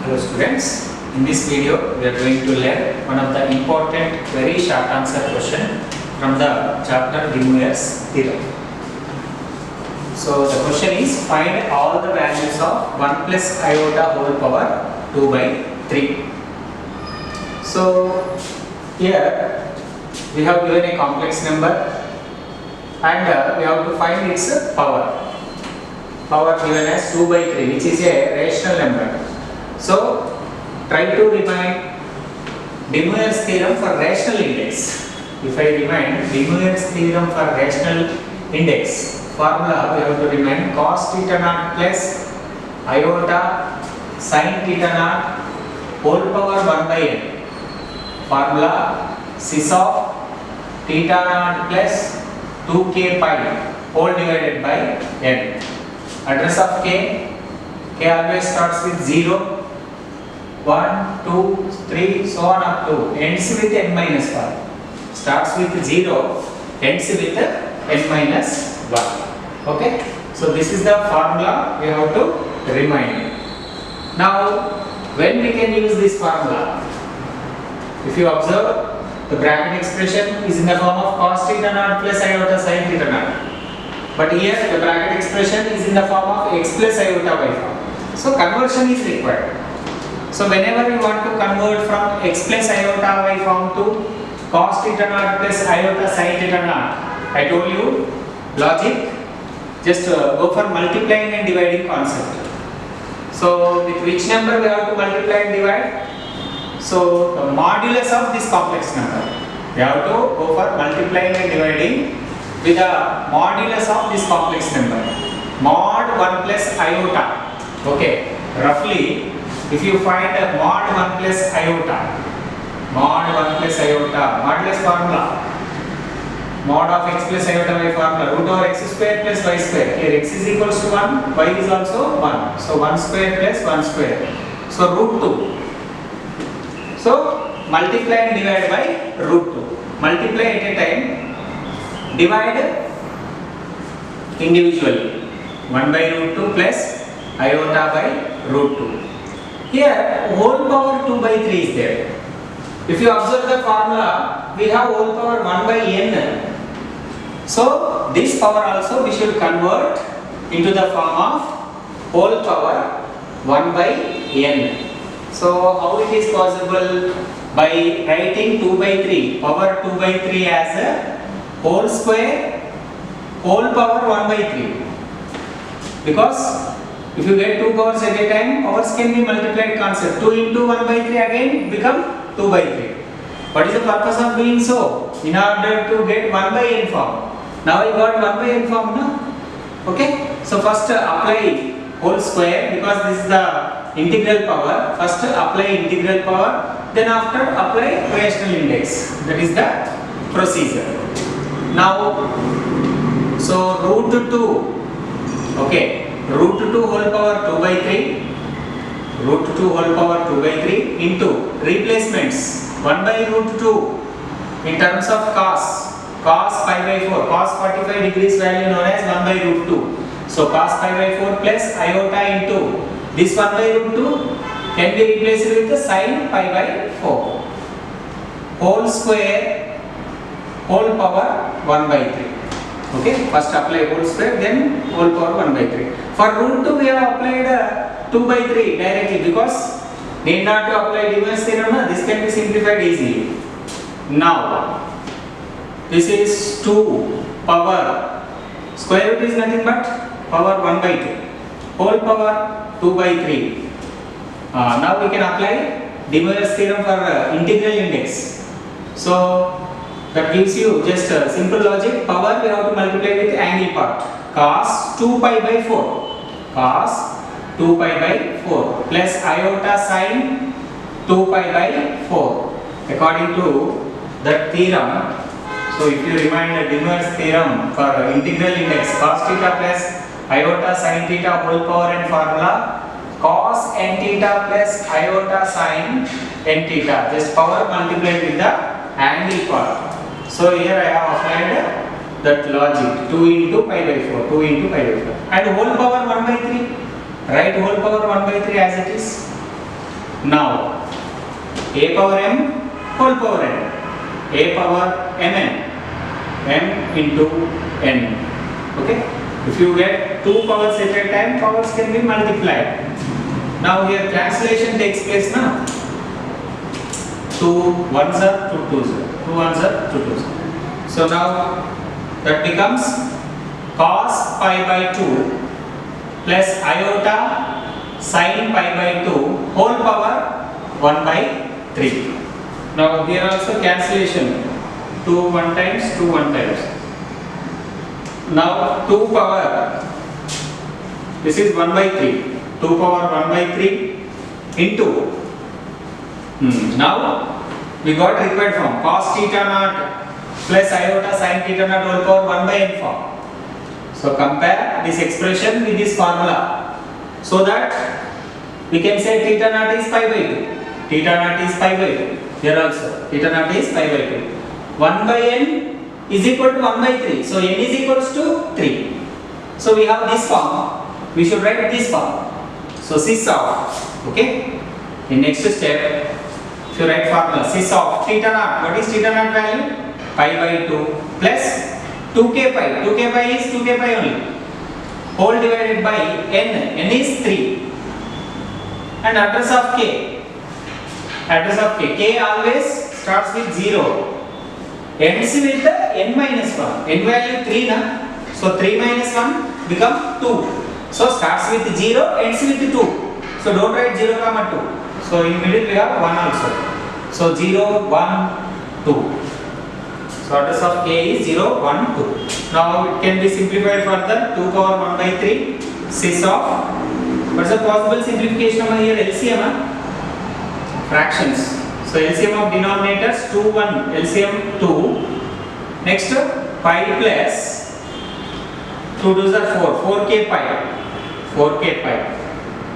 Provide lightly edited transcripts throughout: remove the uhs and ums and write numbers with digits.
Hello students, in this video we are going to learn one of the important very short answer question from the chapter De Moivre's theorem. So the question is, find all the values of 1 plus iota whole power 2 by 3. So here we have given a complex number and we have to find its power. Power given as 2 by 3, which is a rational number. So try to remind De Moivre's theorem for rational index. If I remind De Moivre's theorem for rational index, formula we have to remind cos theta naught plus iota sin theta naught whole power 1 by n. Formula cis of theta naught plus 2k pi whole divided by n. Address of k always starts with 0, 1, 2, 3, so on up to ends with n minus 1. Starts with 0, ends with n minus 1. Okay, so this is the formula we have to remind. Now, when we can use this formula? If you observe, the bracket expression is in the form of cos theta naught plus iota sin theta naught. But here the bracket expression is in the form of x plus iota y form. So conversion is required. So whenever you want to convert from x plus iota y form to cos theta naught plus iota sin theta naught, I told you logic, just go for multiplying and dividing concept. So with which number we have to multiply and divide? So the modulus of this complex number, we have to go for multiplying and dividing with the modulus of this complex number, mod 1 plus iota. Okay, roughly if you find a mod 1 plus iota, modulus formula, mod of x plus iota y formula, root over x square plus y square. Here x is equals to 1, y is also 1. So 1 square plus 1 square. So root 2. So multiply and divide by root 2. Multiply at a time, divide individually. 1 by root 2 plus iota by root 2. Here whole power 2 by 3 is there. If you observe the formula, we have whole power 1 by n. So this power also we should convert into the form of whole power 1 by n. So how it is possible? By writing 2 by 3, power 2 by 3 as a whole square, whole power 1 by 3. Because if you get 2 powers at a time, powers can be multiplied concept. 2 into 1 by 3 again become 2 by 3. What is the purpose of doing so? In order to get 1 by n form. Now I got 1 by n form, no? Okay. So first apply whole square, because this is the integral power. First apply integral power, then after apply rational index. That is the procedure. Now, so root 2. Okay. Root 2 whole power 2 by 3, root 2 whole power 2 by 3 into replacements 1 by root 2 in terms of cos pi by 4, cos 45 degrees value known as 1 by root 2. So cos pi by 4 plus iota into this 1 by root 2 can be replaced with the sin pi by 4. Whole square whole power 1 by 3. Okay, first apply whole square, then whole power 1 by 3. For root 2 we have applied 2 by 3 directly, because need not to apply De Moivre's theorem, this can be simplified easily. Now, this is 2 power, square root is nothing but power 1 by 2, whole power 2 by 3. Now we can apply De Moivre's theorem for integral index. So that gives you just a simple logic. Power we have to multiply with angle part. Cos 2 pi by 4. Cos 2 pi by 4 plus iota sin 2 pi by 4. According to that theorem, so if you remind the De Moivre's theorem for integral index, cos theta plus iota sin theta whole power n formula, cos n theta plus iota sin n theta, just power multiplied with the angle part. So here I have applied that logic, 2 into pi by 4, 2 into pi by 4, and whole power 1 by 3. Write whole power 1 by 3 as it is. Now a power m whole power n, a power mn, m into n. Okay, if you get two powers at a time, powers can be multiplied. Now here cancellation takes place now. 2 ones are 2 twos are, 2 ones are 2 twos are. So now that becomes cos pi by 2 plus iota sin pi by 2 whole power 1 by 3. Now here also cancellation, 2 1 times, 2 1 times. Now 2 power, this is 1 by 3, 2 power 1 by 3 into, now we got required form, cos theta naught plus iota sin theta naught whole power 1 by n form. So compare this expression with this formula, so that we can say theta naught is pi by 2, theta naught is pi by 2, here also theta naught is pi by 2, 1 by n is equal to 1 by 3, so n is equals to 3. So we have this form, we should write this form. So cis of, okay, in next step, if you write formula, cis of theta naught, what is theta naught value? Pi by 2 plus 2k pi, 2k pi is 2k pi only, whole divided by n, n is 3, and address of k, k always starts with 0, ends with the n minus 1, n value 3 na, so 3 minus 1 become 2, so starts with 0, ends with 2, so don't write 0 comma 2, so in middle we have 1 also, so 0 1 2, so address of k is 0 1 2. Now it can be simplified further, 2 power 1 by 3 cis of, what's the possible simplification of here? LCM, fractions. So LCM of denominators 2 1, LCM 2, next pi plus 2 2s are 4, 4k pi, 4k pi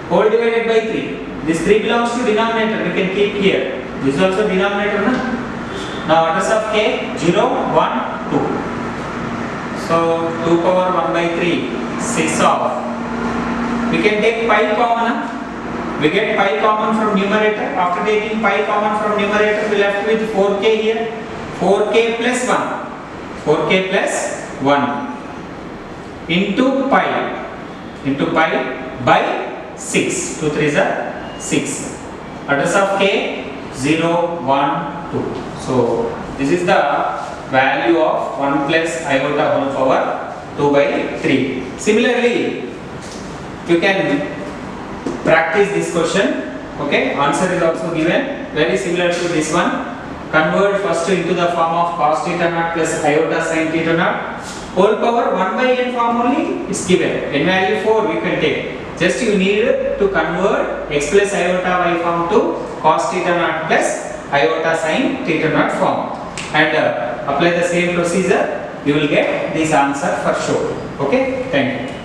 whole divided by 3. This 3 belongs to denominator, we can keep here, this is also denominator na? Now address of k 0 1 2, so 2 power 1 by 3 cis of, we can take pi common, we get pi common from numerator. After taking pi common from numerator, we left with 4k here, 4k plus 1, 4k plus 1 into pi by 6, 2 3s are 6, address of k 0 1 2. So this is the value of 1 plus iota whole power 2 by 3. Similarly, you can practice this question. Okay, answer is also given, very similar to this one. Convert first into the form of cos theta naught plus iota sin theta naught whole power 1 by n form only is given. N value 4 we can take. Just you need to convert x plus iota y form to cos theta naught plus iota sin theta naught form, and apply the same procedure, you will get this answer for sure. Okay, thank you.